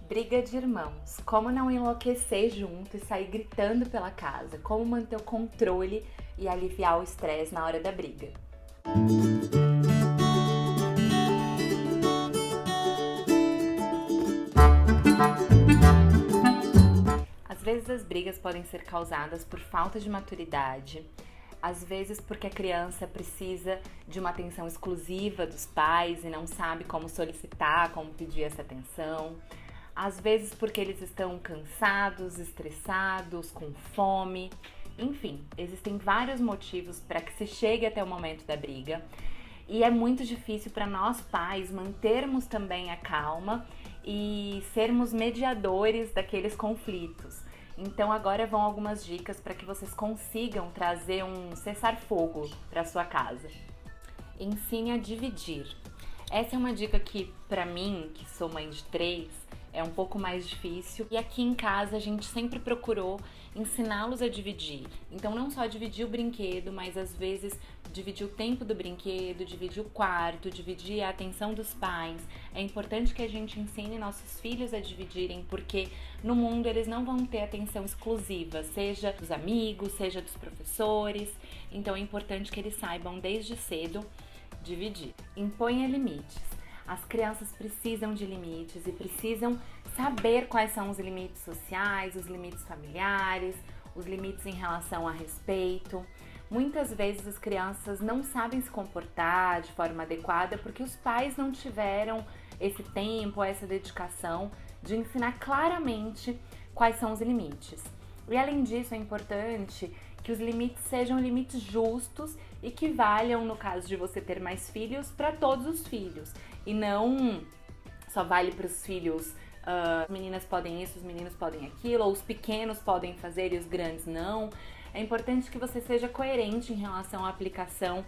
Briga de irmãos. Como não enlouquecer junto e sair gritando pela casa? Como manter o controle e aliviar o estresse na hora da briga? Às vezes as brigas podem ser causadas por falta de maturidade, às vezes porque a criança precisa de uma atenção exclusiva dos pais e não sabe como solicitar, como pedir essa atenção. Às vezes porque eles estão cansados, estressados, com fome. Enfim, existem vários motivos para que se chegue até o momento da briga. E é muito difícil para nós pais mantermos também a calma e sermos mediadores daqueles conflitos. Então agora vão algumas dicas para que vocês consigam trazer um cessar-fogo para sua casa. Ensine a dividir. Essa é uma dica que, para mim, que sou mãe de 3, é um pouco mais difícil. E aqui em casa a gente sempre procurou ensiná-los a dividir. Então não só dividir o brinquedo, mas às vezes dividir o tempo do brinquedo, dividir o quarto, dividir a atenção dos pais. É importante que a gente ensine nossos filhos a dividirem, porque no mundo eles não vão ter atenção exclusiva, seja dos amigos, seja dos professores. Então é importante que eles saibam desde cedo dividir. Imponha limites. As crianças precisam de limites e precisam saber quais são os limites sociais, os limites familiares, os limites em relação a respeito. Muitas vezes as crianças não sabem se comportar de forma adequada porque os pais não tiveram esse tempo, essa dedicação de ensinar claramente quais são os limites. E além disso, é importante que os limites sejam limites justos e que valham, no caso de você ter mais filhos, para todos os filhos. E não só vale para os filhos, as meninas podem isso, os meninos podem aquilo, ou os pequenos podem fazer e os grandes não. É importante que você seja coerente em relação à aplicação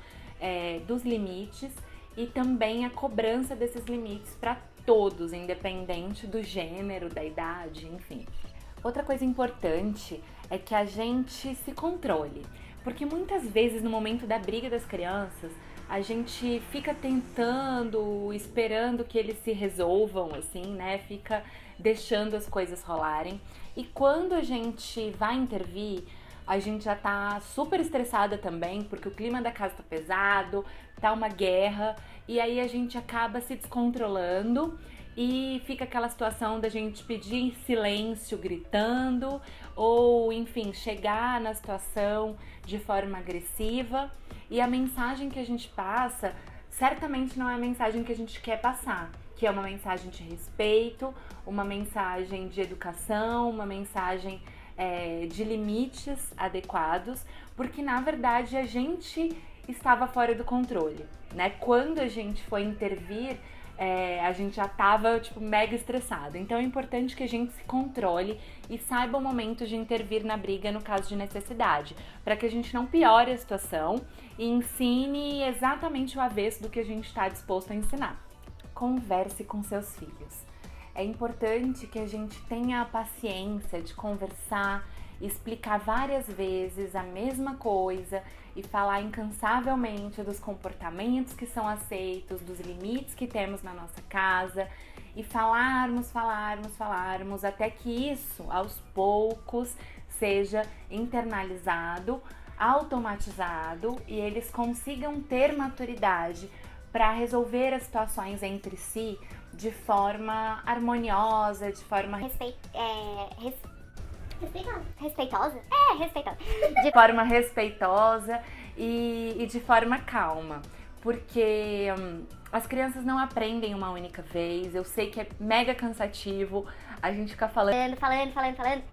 dos limites e também a cobrança desses limites para todos, independente do gênero, da idade, enfim. Outra coisa importante é que a gente se controle, porque muitas vezes no momento da briga das crianças, a gente fica tentando, esperando que eles se resolvam, assim, né? Fica deixando as coisas rolarem. E quando a gente vai intervir, a gente já tá super estressada também, porque o clima da casa tá pesado, tá uma guerra, e aí a gente acaba se descontrolando e fica aquela situação da gente pedir silêncio gritando, ou enfim, chegar na situação de forma agressiva. E a mensagem que a gente passa certamente não é a mensagem que a gente quer passar, que é uma mensagem de respeito, uma mensagem de educação, uma mensagem de limites adequados, porque na verdade a gente estava fora do controle, né? Quando a gente foi intervir, a gente já tava, mega estressado. Então é importante que a gente se controle e saiba o momento de intervir na briga no caso de necessidade, para que a gente não piore a situação e ensine exatamente o avesso do que a gente está disposto a ensinar. Converse com seus filhos. É importante que a gente tenha a paciência de conversar, explicar várias vezes a mesma coisa e falar incansavelmente dos comportamentos que são aceitos, dos limites que temos na nossa casa e falarmos até que isso, aos poucos, seja internalizado, automatizado e eles consigam ter maturidade para resolver as situações entre si de forma harmoniosa, de forma respeitosa? Respeitosa. De forma respeitosa e de forma calma. Porque as crianças não aprendem uma única vez. Eu sei que é mega cansativo a gente ficar falando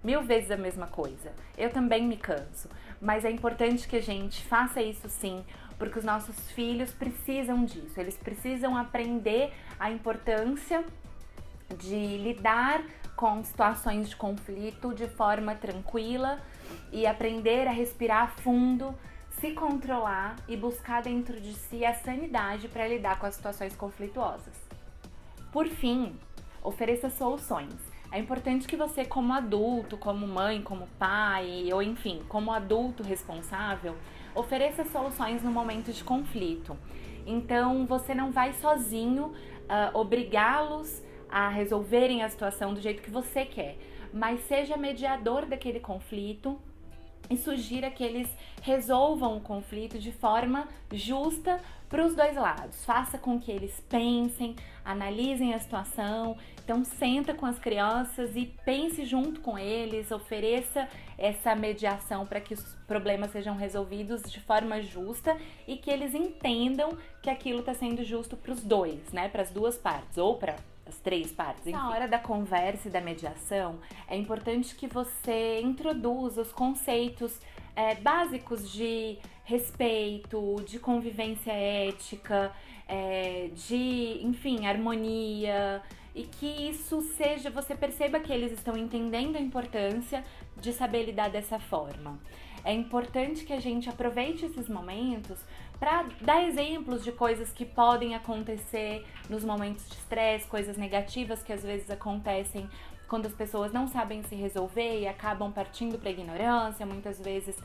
1000 vezes a mesma coisa. Eu também me canso. Mas é importante que a gente faça isso sim, porque os nossos filhos precisam disso. Eles precisam aprender a importância de lidar com situações de conflito de forma tranquila e aprender a respirar fundo, se controlar e buscar dentro de si a sanidade para lidar com as situações conflituosas. Por fim, ofereça soluções. É importante que você, como adulto, como mãe, como pai, ou enfim, como adulto responsável, ofereça soluções no momento de conflito. Então, você não vai sozinho obrigá-los a resolverem a situação do jeito que você quer, mas seja mediador daquele conflito e sugira que eles resolvam o conflito de forma justa para os dois lados. Faça com que eles pensem, analisem a situação. Então senta com as crianças e pense junto com eles, ofereça essa mediação para que os problemas sejam resolvidos de forma justa e que eles entendam que aquilo está sendo justo para os dois, né? Para as duas partes ou para as três partes. Na hora da conversa e da mediação, é importante que você introduza os conceitos básicos de respeito, de convivência ética, enfim, harmonia, e que isso seja, você perceba que eles estão entendendo a importância de saber lidar dessa forma. É importante que a gente aproveite esses momentos para dar exemplos de coisas que podem acontecer nos momentos de estresse, coisas negativas que às vezes acontecem quando as pessoas não sabem se resolver e acabam partindo para a ignorância, muitas vezes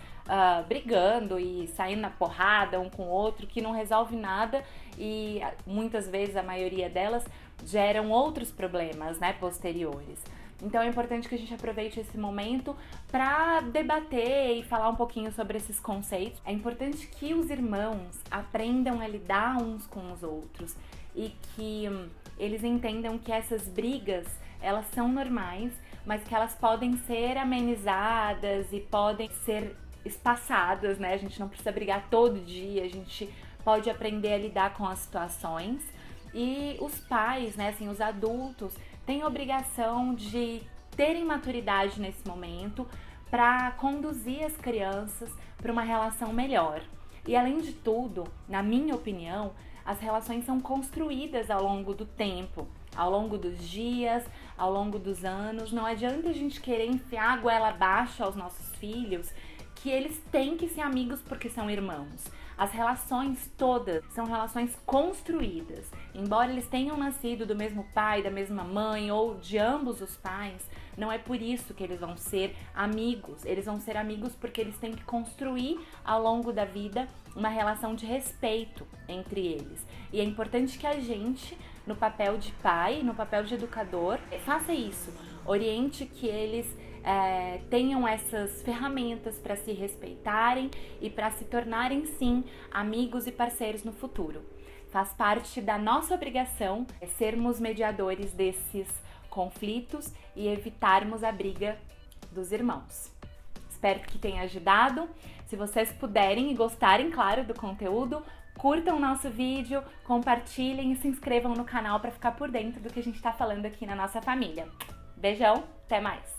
brigando e saindo na porrada um com o outro, que não resolve nada e muitas vezes, a maioria delas, geram outros problemas, né, posteriores. Então é importante que a gente aproveite esse momento para debater e falar um pouquinho sobre esses conceitos. É importante que os irmãos aprendam a lidar uns com os outros e que eles entendam que essas brigas, elas são normais, mas que elas podem ser amenizadas e podem ser espaçadas, né? A gente não precisa brigar todo dia, a gente pode aprender a lidar com as situações. E os pais, né, assim, os adultos, têm a obrigação de terem maturidade nesse momento para conduzir as crianças para uma relação melhor. E além de tudo, na minha opinião, as relações são construídas ao longo do tempo, ao longo dos dias, ao longo dos anos. Não adianta a gente querer enfiar a goela abaixo aos nossos filhos que eles têm que ser amigos porque são irmãos. As relações todas são relações construídas. Embora eles tenham nascido do mesmo pai, da mesma mãe ou de ambos os pais, não é por isso que eles vão ser amigos. Eles vão ser amigos porque eles têm que construir ao longo da vida uma relação de respeito entre eles. E é importante que a gente, no papel de pai, no papel de educador, faça isso. Oriente que eles tenham essas ferramentas para se respeitarem e para se tornarem, sim, amigos e parceiros no futuro. Faz parte da nossa obrigação sermos mediadores desses conflitos e evitarmos a briga dos irmãos. Espero que tenha ajudado. Se vocês puderem e gostarem, claro, do conteúdo, curtam o nosso vídeo, compartilhem e se inscrevam no canal para ficar por dentro do que a gente está falando aqui na nossa família. Beijão, até mais!